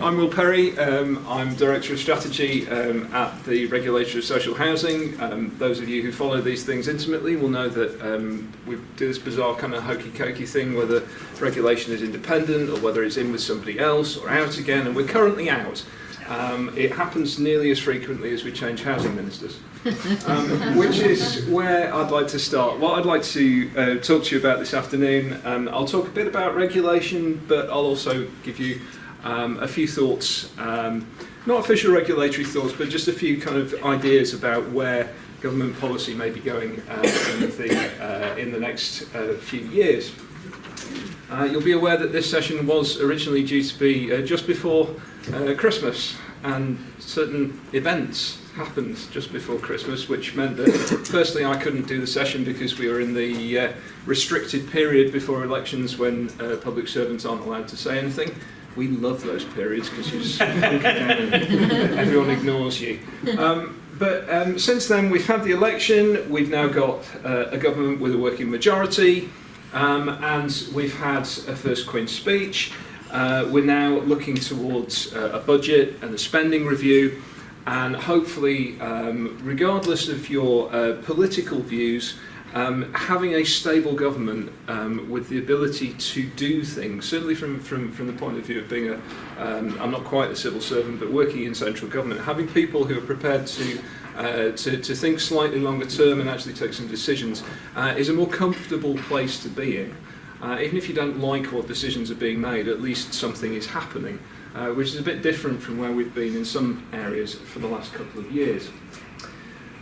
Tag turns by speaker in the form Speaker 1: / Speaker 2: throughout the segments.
Speaker 1: I'm Will Perry. I'm Director of Strategy at the Regulator of Social Housing. Those of you who follow these things intimately will know that we do this bizarre kind of hokey-cokey thing whether regulation is independent or whether it's in with somebody else or out again, and we're currently out. It happens nearly as frequently as we change housing ministers, which is where I'd like to start. What I'd like to talk to you about this afternoon, I'll talk a bit about regulation, but I'll also give you a few thoughts, not official regulatory thoughts, but just a few kind of ideas about where government policy may be going in the next few years. You'll be aware that this session was originally due to be just before Christmas, and certain events happened just before Christmas, which meant that firstly I couldn't do the session because we were in the restricted period before elections when public servants aren't allowed to say anything. We love those periods because you just everyone ignores you. But since then we've had the election, we've now got a government with a working majority, and we've had a first Queen's speech. We're now looking towards a budget and a spending review, and hopefully, regardless of your political views, having a stable government with the ability to do things, certainly from the point of view of being I'm not quite a civil servant, but working in central government, having people who are prepared to think slightly longer term and actually take some decisions is a more comfortable place to be in. Even if you don't like what decisions are being made, at least something is happening, which is a bit different from where we've been in some areas for the last couple of years.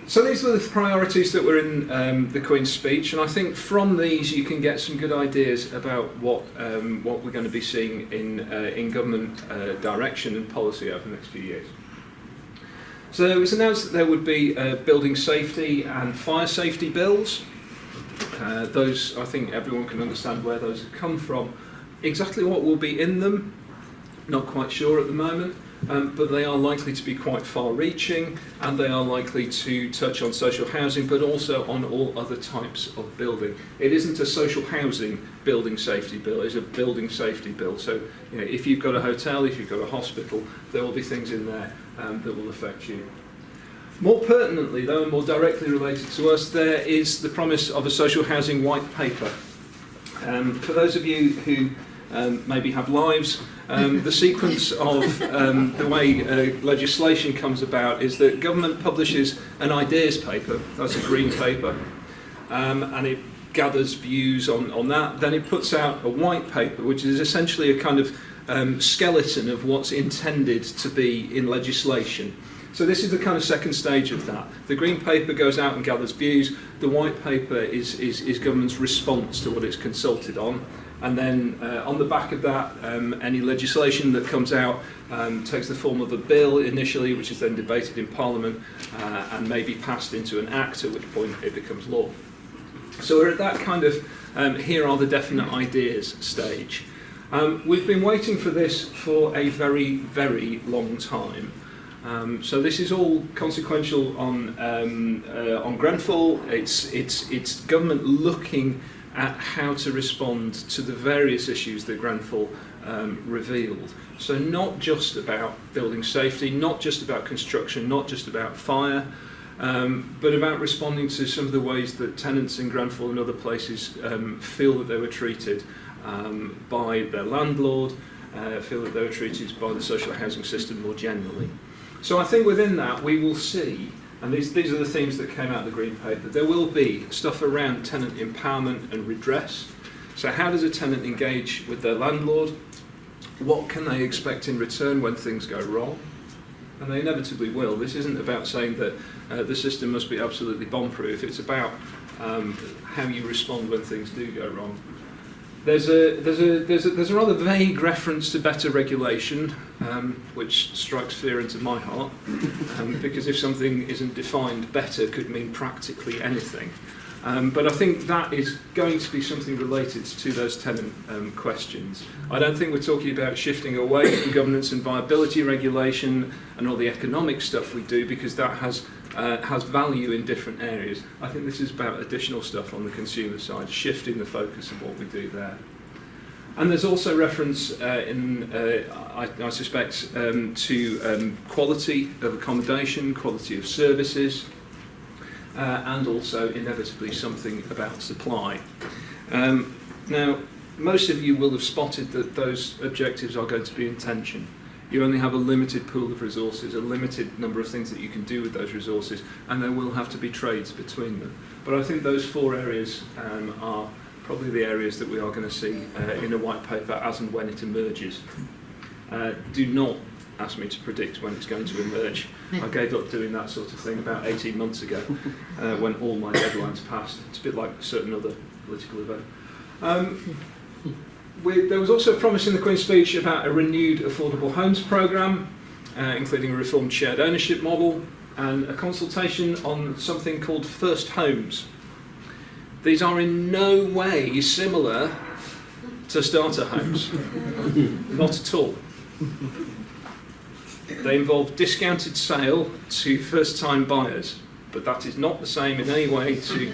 Speaker 1: So these are the priorities that were in the Queen's speech, and I think from these you can get some good ideas about what we're going to be seeing in government direction and policy over the next few years. So it was announced that there would be building safety and fire safety bills. Those, I think everyone can understand where those have come from. Exactly what will be in them, not quite sure at the moment, but they are likely to be quite far-reaching, and they are likely to touch on social housing, but also on all other types of building. It isn't a social housing building safety bill, it's a building safety bill. So if you've got a hotel, if you've got a hospital, there will be things in there that will affect you. More pertinently, though, and more directly related to us, there is the promise of a social housing white paper. For those of you who maybe have lives, the sequence of the way legislation comes about is that government publishes an ideas paper, that's a green paper, and it gathers views on that. Then it puts out a white paper, which is essentially a kind of skeleton of what's intended to be in legislation. So this is the kind of second stage of that. The green paper goes out and gathers views. The white paper is government's response to what it's consulted on. And then on the back of that, any legislation that comes out takes the form of a bill initially, which is then debated in Parliament and may be passed into an act, at which point it becomes law. So we're at that kind of here are the definite ideas stage. We've been waiting for this for a very, very long time. So this is all consequential on Grenfell. It's government looking at how to respond to the various issues that Grenfell revealed. So not just about building safety, not just about construction, not just about fire, but about responding to some of the ways that tenants in Grenfell and other places feel that they were treated by their landlord, feel that they were treated by the social housing system more generally. So I think within that we will see, and these are the themes that came out of the Green Paper, there will be stuff around tenant empowerment and redress. So how does a tenant engage with their landlord? What can they expect in return when things go wrong? And they inevitably will. This isn't about saying that the system must be absolutely bomb-proof. It's about how you respond when things do go wrong. There's a rather vague reference to better regulation, which strikes fear into my heart, because if something isn't defined, better could mean practically anything. But I think that is going to be something related to those tenant questions. I don't think we're talking about shifting away from governance and viability regulation and all the economic stuff we do, because that has value in different areas. I think this is about additional stuff on the consumer side, shifting the focus of what we do there. And there's also reference I suspect, to quality of accommodation, quality of services, and also inevitably something about supply. Now, most of you will have spotted that those objectives are going to be in tension. You only have a limited pool of resources, a limited number of things that you can do with those resources, and there will have to be trades between them. But I think those 4 areas are probably the areas that we are going to see in a white paper as and when it emerges. Do not ask me to predict when it's going to emerge. I gave up doing that sort of thing about 18 months ago when all my deadlines passed. It's a bit like a certain other political event. There was also a promise in the Queen's speech about a renewed affordable homes programme, including a reformed shared ownership model and a consultation on something called first homes. These are in no way similar to starter homes, not at all. They involve discounted sale to first-time buyers, but that is not the same in any way to...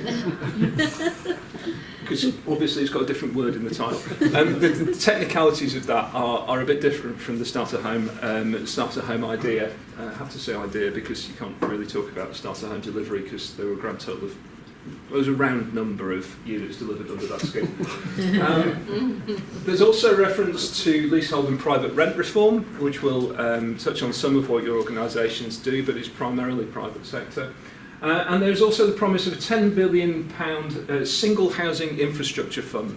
Speaker 1: because obviously it's got a different word in the title. The technicalities of that are a bit different from the starter home idea. I have to say idea because you can't really talk about starter home delivery because there were a grand total of, there was a round number of units delivered under that scheme. There's also reference to leasehold and private rent reform, which will touch on some of what your organisations do, but it's primarily private sector. And there's also the promise of a £10 billion single housing infrastructure fund,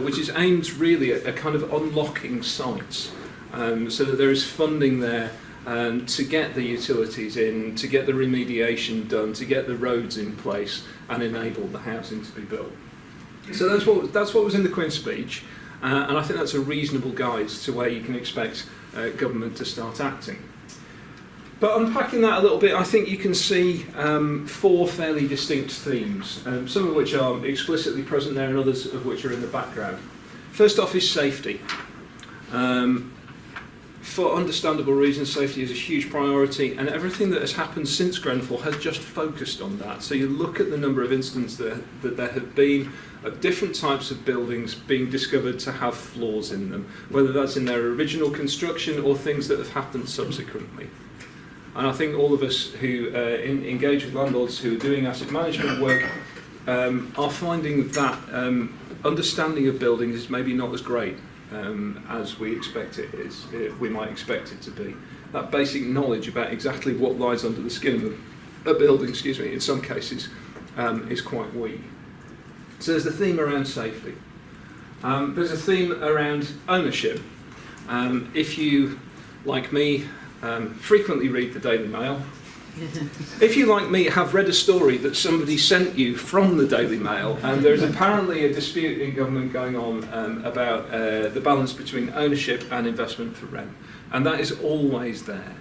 Speaker 1: which is aimed really at a kind of unlocking sites, so that there is funding there to get the utilities in, to get the remediation done, to get the roads in place and enable the housing to be built. So that's what was in the Queen's speech, and I think that's a reasonable guide to where you can expect government to start acting. But unpacking that a little bit, I think you can see 4 fairly distinct themes, some of which are explicitly present there and others of which are in the background. First off is safety. For understandable reasons, safety is a huge priority, and everything that has happened since Grenfell has just focused on that. So you look at the number of instances that there have been of different types of buildings being discovered to have flaws in them, whether that's in their original construction or things that have happened subsequently. And I think all of us who engage with landlords who are doing asset management work are finding that understanding of buildings is maybe not as great as we expect it is. We might expect it to be. That basic knowledge about exactly what lies under the skin of a building, in some cases, is quite weak. So there's the theme around safety. There's a theme around ownership. If you, like me, frequently read the Daily Mail. If you, like me, have read a story that somebody sent you from the Daily Mail, and there's apparently a dispute in government going on about the balance between ownership and investment for rent, and that is always there.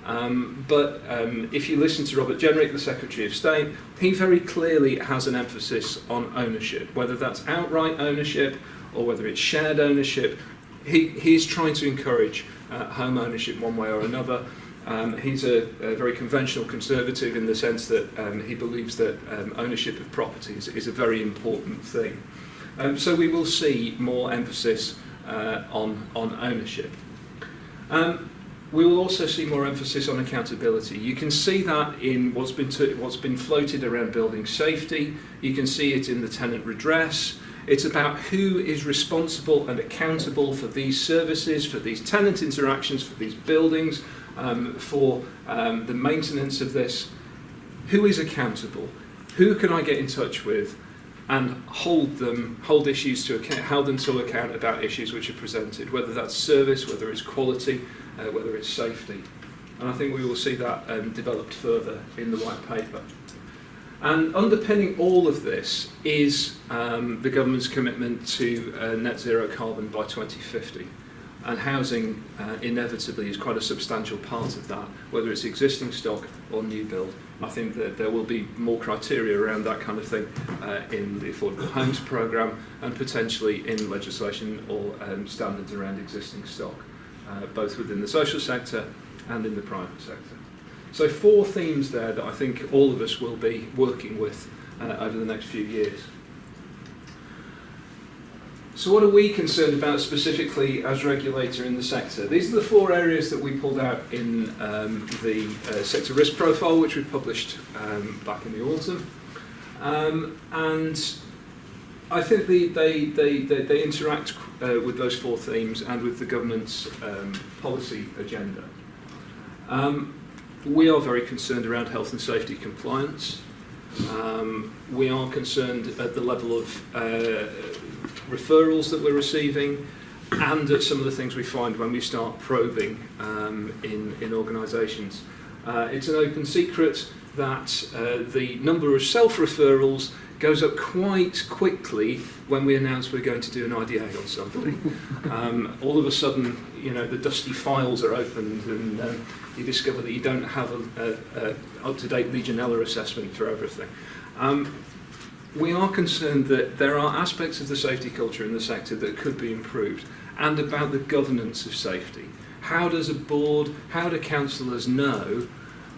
Speaker 1: But if you listen to Robert Jenrick, the Secretary of State, he very clearly has an emphasis on ownership, whether that's outright ownership or whether it's shared ownership. He's trying to encourage home ownership one way or another. He's a very conventional conservative in the sense that he believes that ownership of properties is a very important thing. So we will see more emphasis on ownership. We will also see more emphasis on accountability. You can see that in what's been floated around building safety. You can see it in the tenant redress. It's about who is responsible and accountable for these services, for these tenant interactions, for these buildings, for the maintenance of this. Who is accountable? Who can I get in touch with and hold issues to account, hold them to account about issues which are presented, whether that's service, whether it's quality, whether it's safety. And I think we will see that developed further in the white paper. And underpinning all of this is the government's commitment to net zero carbon by 2050. And housing inevitably is quite a substantial part of that, whether it's existing stock or new build. I think that there will be more criteria around that kind of thing in the Affordable Homes Programme and potentially in legislation or standards around existing stock, both within the social sector and in the private sector. So 4 themes there that I think all of us will be working with over the next few years. So what are we concerned about specifically as regulator in the sector? These are the 4 areas that we pulled out in the sector risk profile, which we published back in the autumn. And I think they interact with those 4 themes and with the government's policy agenda. We are very concerned around health and safety compliance. We are concerned at the level of referrals that we're receiving and at some of the things we find when we start probing in organisations. It's an open secret that the number of self-referrals goes up quite quickly when we announce we're going to do an IDA on somebody. All of a sudden, you know, the dusty files are opened and you discover that you don't have a up-to-date Legionella assessment for everything. We are concerned that there are aspects of the safety culture in the sector that could be improved, and about the governance of safety. How does a board, how do councillors know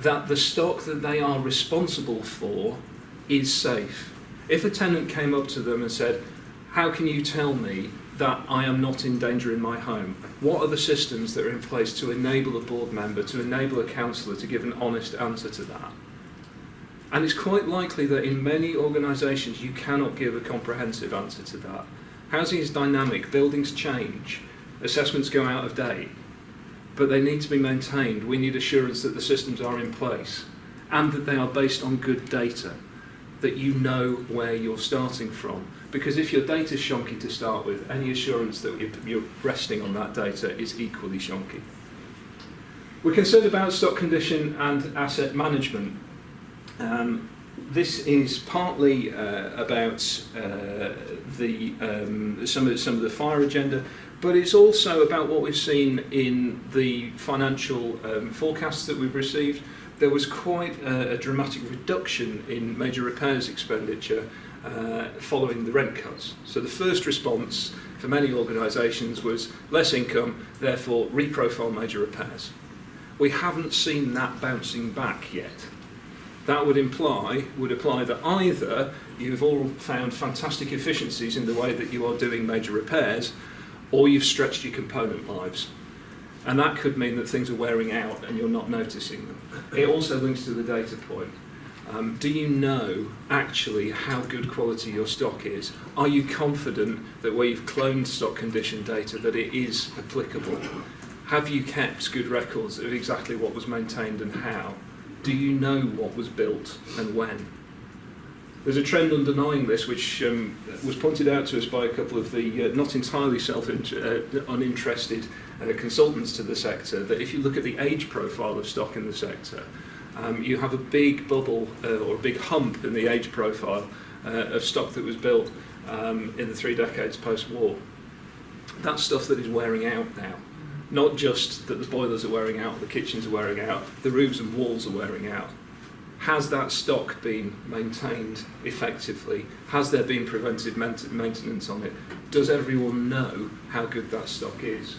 Speaker 1: that the stock that they are responsible for is safe? If a tenant came up to them and said, how can you tell me that I am not in danger in my home? What are the systems that are in place to enable a board member, to enable a councillor to give an honest answer to that? And it's quite likely that in many organisations you cannot give a comprehensive answer to that. Housing is dynamic, buildings change, assessments go out of date, but they need to be maintained. We need assurance that the systems are in place and that they are based on good data, that you know where you're starting from. Because if your data is shonky to start with, any assurance that you're resting on that data is equally shonky. We're concerned about stock condition and asset management. This is partly about some of the fire agenda, but it's also about what we've seen in the financial forecasts that we've received. There was quite a dramatic reduction in major repairs expenditure following the rent cuts. So the first response for many organisations was less income, therefore reprofile major repairs. We haven't seen that bouncing back yet. That would apply that either you've all found fantastic efficiencies in the way that you are doing major repairs, or you've stretched your component lives. And that could mean that things are wearing out and you're not noticing them. It also links to the data point. Do you know actually how good quality your stock is? Are you confident that where you've cloned stock condition data that it is applicable? Have you kept good records of exactly what was maintained and how? Do you know what was built and when? There's a trend underlying this which was pointed out to us by a couple of the not entirely uninterested consultants to the sector, that if you look at the age profile of stock in the sector, you have a big bubble or a big hump in the age profile of stock that was built in the 3 decades post-war. That's stuff that is wearing out now. Not just that the boilers are wearing out, the kitchens are wearing out, the roofs and walls are wearing out. Has that stock been maintained effectively? Has there been preventive maintenance on it? Does everyone know how good that stock is?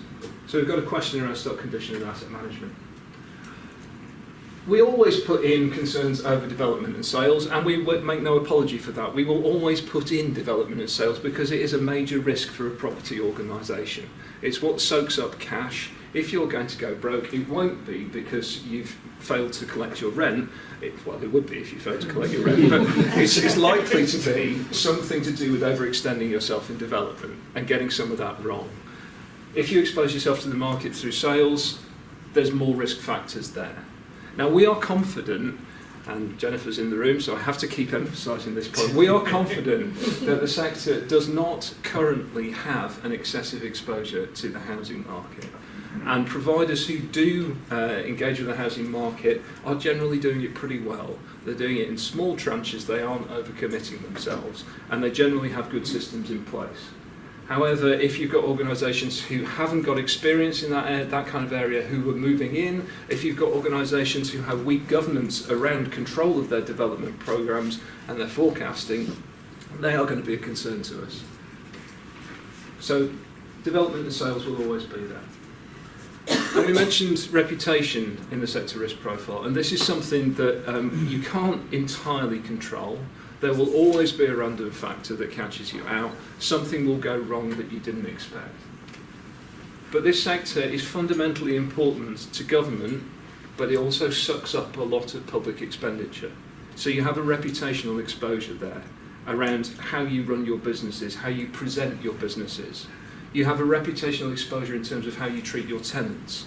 Speaker 1: So we've got a question around stock condition and asset management. We always put in concerns over development and sales, and we make no apology for that. We will always put in development and sales because it is a major risk for a property organisation. It's what soaks up cash. If you're going to go broke, it won't be because you've failed to collect your rent. Well, it would be if you failed to collect your rent, but it's likely to be something to do with overextending yourself in development and getting some of that wrong. If you expose yourself to the market through sales, there's more risk factors there. Now, we are confident, and Jennifer's in the room, so I have to keep emphasising this point, we are confident that the sector does not currently have an excessive exposure to the housing market. And providers who do engage with the housing market are generally doing it pretty well. They're doing it in small tranches, they aren't overcommitting themselves, and they generally have good systems in place. However, if you've got organisations who haven't got experience in that kind of area, who are moving in, if you've got organisations who have weak governance around control of their development programmes and their forecasting, they are going to be a concern to us. So development and sales will always be there. And we mentioned reputation in the sector risk profile, and this is something that you can't entirely control. There will always be a random factor that catches you out. Something will go wrong that you didn't expect. But this sector is fundamentally important to government, but it also sucks up a lot of public expenditure. So you have a reputational exposure there around how you run your businesses, how you present your businesses. You have a reputational exposure in terms of how you treat your tenants.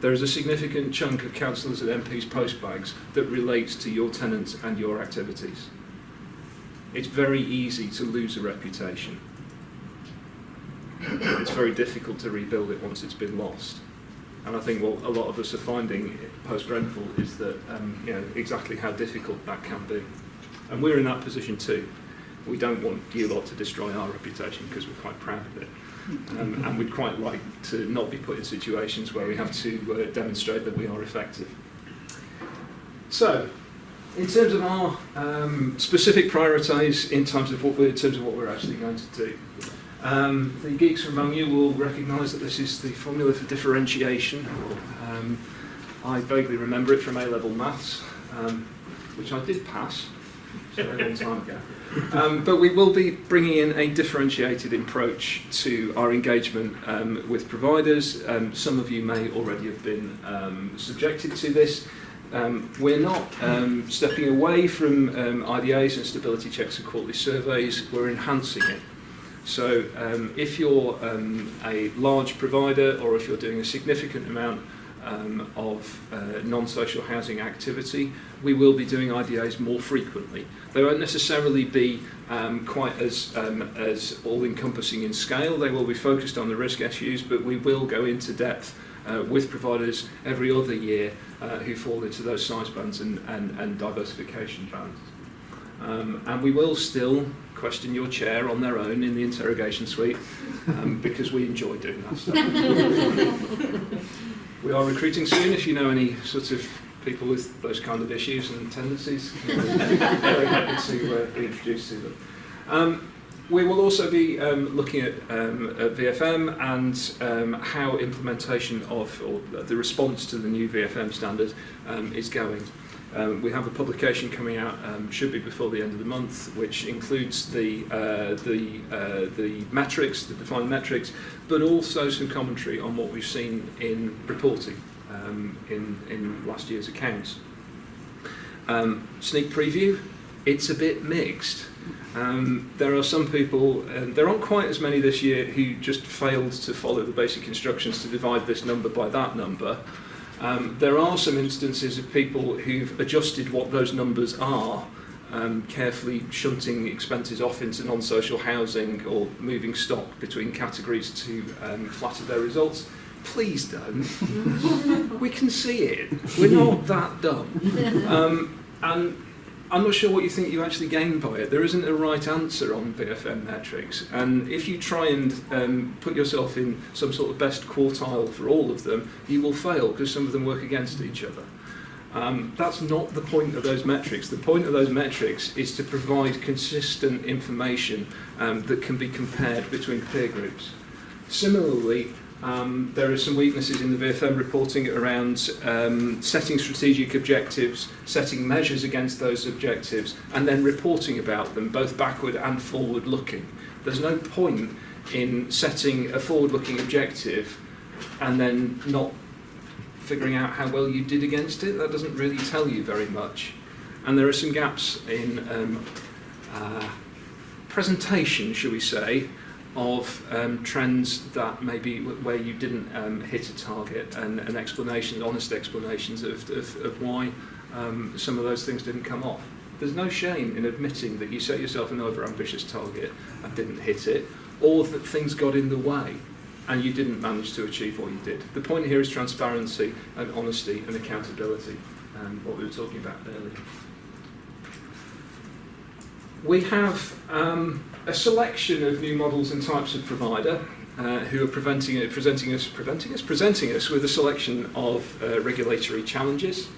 Speaker 1: There is a significant chunk of councillors and MPs' postbags that relates to your tenants and your activities. It's very easy to lose a reputation. It's very difficult to rebuild it once it's been lost. And I think what a lot of us are finding post-Grenfell is that exactly how difficult that can be. And we're in that position too. We don't want you lot to destroy our reputation because we're quite proud of it. And we'd quite like to not be put in situations where we have to demonstrate that we are effective. So, in terms of our specific priorities in terms of what we're actually going to do, the geeks among you will recognise that this is the formula for differentiation. I vaguely remember it from A-level maths, which I did pass a very long time ago. But we will be bringing in a differentiated approach to our engagement with providers. Some of you may already have been subjected to this. We're not stepping away from IDAs and stability checks and quality surveys, we're enhancing it. So if you're a large provider or if you're doing a significant amount of non-social housing activity, we will be doing IDAs more frequently. They won't necessarily be quite as all-encompassing in scale. They will be focused on the risk issues, but we will go into depth with providers every other year who fall into those size bands and diversification bands. And we will still question your chair on their own in the interrogation suite because we enjoy doing that stuff. We are recruiting soon. If you know any sort of people with those kind of issues and tendencies, very happy to be introduced to them. We will also be looking at VFM and how implementation of, or the response to the new VFM standard is going. We have a publication coming out, should be before the end of the month, which includes the metrics, the defined metrics, but also some commentary on what we've seen in reporting in last year's accounts. Sneak preview, it's a bit mixed. There are some people, there aren't quite as many this year who just failed to follow the basic instructions to divide this number by that number. There are some instances of people who've adjusted what those numbers are, carefully shunting expenses off into non-social housing or moving stock between categories to flatter their results. Please don't. We can see it. We're not that dumb. And I'm not sure what you think you actually gain by it. There isn't a right answer on VFM metrics, and if you try and put yourself in some sort of best quartile for all of them, you will fail because some of them work against each other. That's not the point of those metrics. The point of those metrics is to provide consistent information that can be compared between peer groups. Similarly, there are some weaknesses in the VFM reporting around setting strategic objectives, setting measures against those objectives, and then reporting about them, both backward and forward-looking. There's no point in setting a forward-looking objective and then not figuring out how well you did against it. That doesn't really tell you very much. And there are some gaps in presentation, shall we say, of trends that maybe where you didn't hit a target, and explanations, honest explanations of why some of those things didn't come off. There's no shame in admitting that you set yourself an over-ambitious target and didn't hit it, or that things got in the way and you didn't manage to achieve what you did. The point here is transparency and honesty and accountability, what we were talking about earlier. We have a selection of new models and types of provider who are presenting us with a selection of regulatory challenges.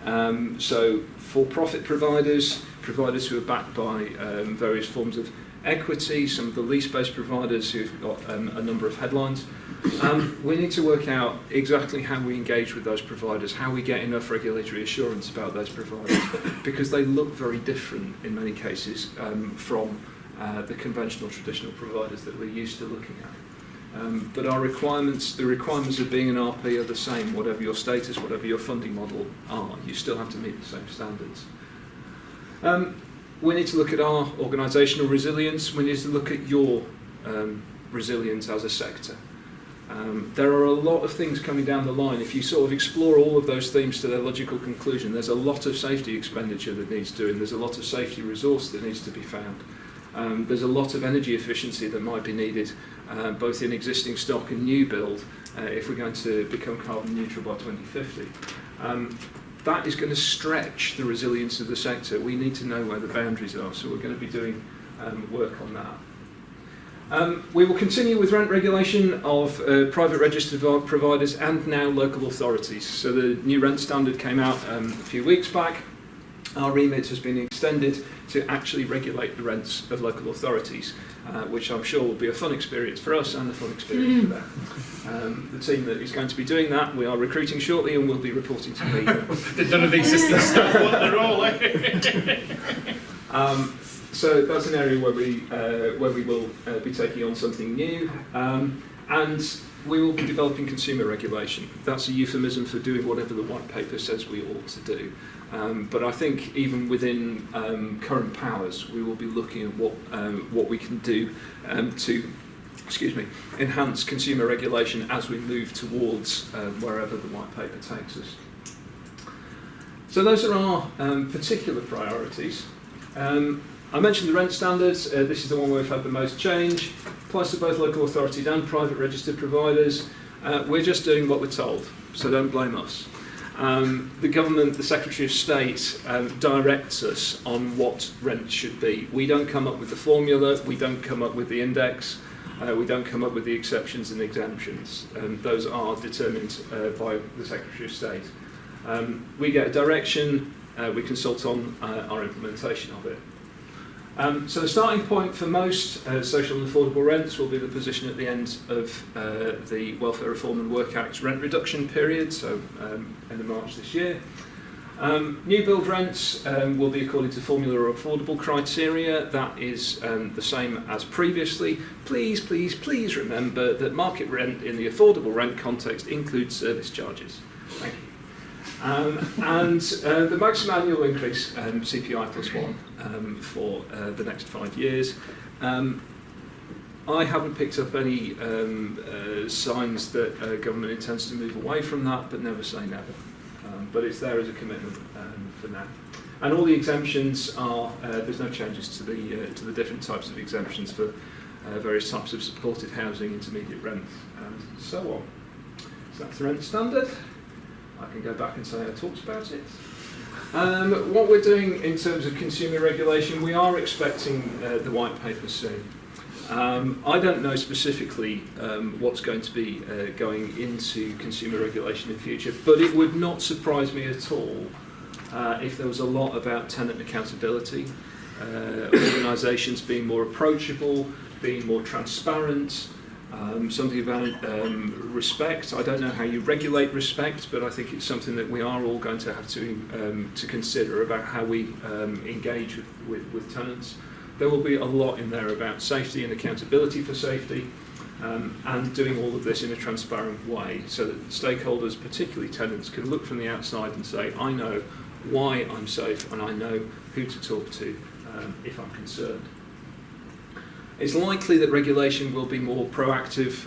Speaker 1: So for-profit providers, providers who are backed by various forms of equity, some of the lease-based providers who've got a number of headlines. We need to work out exactly how we engage with those providers, how we get enough regulatory assurance about those providers, because they look very different in many cases from the conventional traditional providers that we're used to looking at. But our requirements, the requirements of being an RP are the same, whatever your status, whatever your funding model are. You still have to meet the same standards. We need to look at our organisational resilience. We need to look at your resilience as a sector. There are a lot of things coming down the line. If you sort of explore all of those themes to their logical conclusion, there's a lot of safety expenditure that needs doing. There's a lot of safety resource that needs to be found. There's a lot of energy efficiency that might be needed, both in existing stock and new build, if we're going to become carbon neutral by 2050. That is going to stretch the resilience of the sector. We need to know where the boundaries are, so we're going to be doing work on that. We will continue with rent regulation of private registered providers and now local authorities. So the new rent standard came out a few weeks back. Our remit has been extended to actually regulate the rents of local authorities, which I'm sure will be a fun experience for us and a fun experience for them. The team that is going to be doing that, we are recruiting shortly and will be reporting to me.
Speaker 2: None of the existing stuff what they're all
Speaker 1: So that's an area where we will be taking on something new, and we will be developing consumer regulation. That's a euphemism for doing whatever the white paper says we ought to do. But I think even within current powers, we will be looking at what we can do to, enhance consumer regulation as we move towards wherever the white paper takes us. So those are our particular priorities. I mentioned the rent standards. This is the one where we've had the most change. Applies to both local authorities and private registered providers. We're just doing what we're told, so don't blame us. The government, the Secretary of State, directs us on what rent should be. We don't come up with the formula, we don't come up with the index, we don't come up with the exceptions and exemptions. Those are determined by the Secretary of State. We get a direction, we consult on our implementation of it. So the starting point for most social and affordable rents will be the position at the end of the Welfare Reform and Work Act's rent reduction period, so end of March this year. New build rents will be according to formula or affordable criteria. That is the same as previously. Please remember that market rent in the affordable rent context includes service charges. Thank you. And the maximum annual increase, CPI plus 1 for the next 5 years. I haven't picked up any signs that government intends to move away from that, but never say never. But it's there as a commitment for now. And all the exemptions are, there's no changes to the different types of exemptions for various types of supported housing, intermediate rent, and so on. So that's the rent standard. I can go back and say I talked about it. What we're doing in terms of consumer regulation, we are expecting the white paper soon. I don't know specifically what's going to be going into consumer regulation in future, but it would not surprise me at all if there was a lot about tenant accountability, organisations being more approachable, being more transparent, something about respect. I don't know how you regulate respect, but I think it's something that we are all going to have to consider about how we engage with tenants. There will be a lot in there about safety and accountability for safety, and doing all of this in a transparent way so that stakeholders, particularly tenants, can look from the outside and say, I know why I'm safe and I know who to talk to if I'm concerned. It's likely that regulation will be more proactive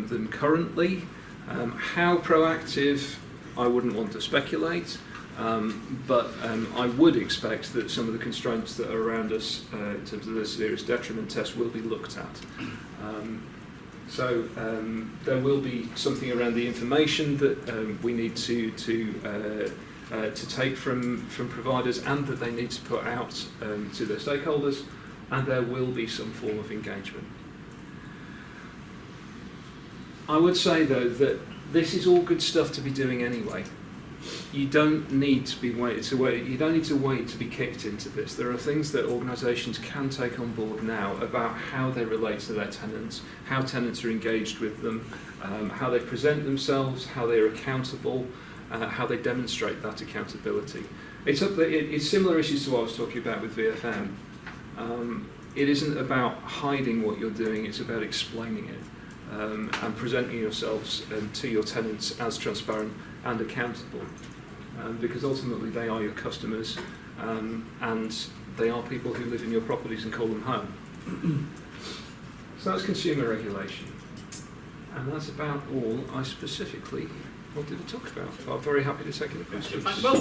Speaker 1: than currently. How proactive, I wouldn't want to speculate, but I would expect that some of the constraints that are around us in terms of the serious detriment test will be looked at. So there will be something around the information that we need to take from providers and that they need to put out to their stakeholders. And there will be some form of engagement. I would say, though, that this is all good stuff to be doing anyway. you don't need to You don't need to wait to be kicked into this. There are things that organisations can take on board now about how they relate to their tenants, how tenants are engaged with them, how they present themselves, how they are accountable, how they demonstrate that accountability. It's similar issues to what I was talking about with VFM. It isn't about hiding what you're doing, it's about explaining it and presenting yourselves to your tenants as transparent and accountable. Because ultimately they are your customers and they are people who live in your properties and call them home. So that's consumer regulation. And that's about all I specifically wanted to talk about. I'm very happy to take any questions.
Speaker 2: Well,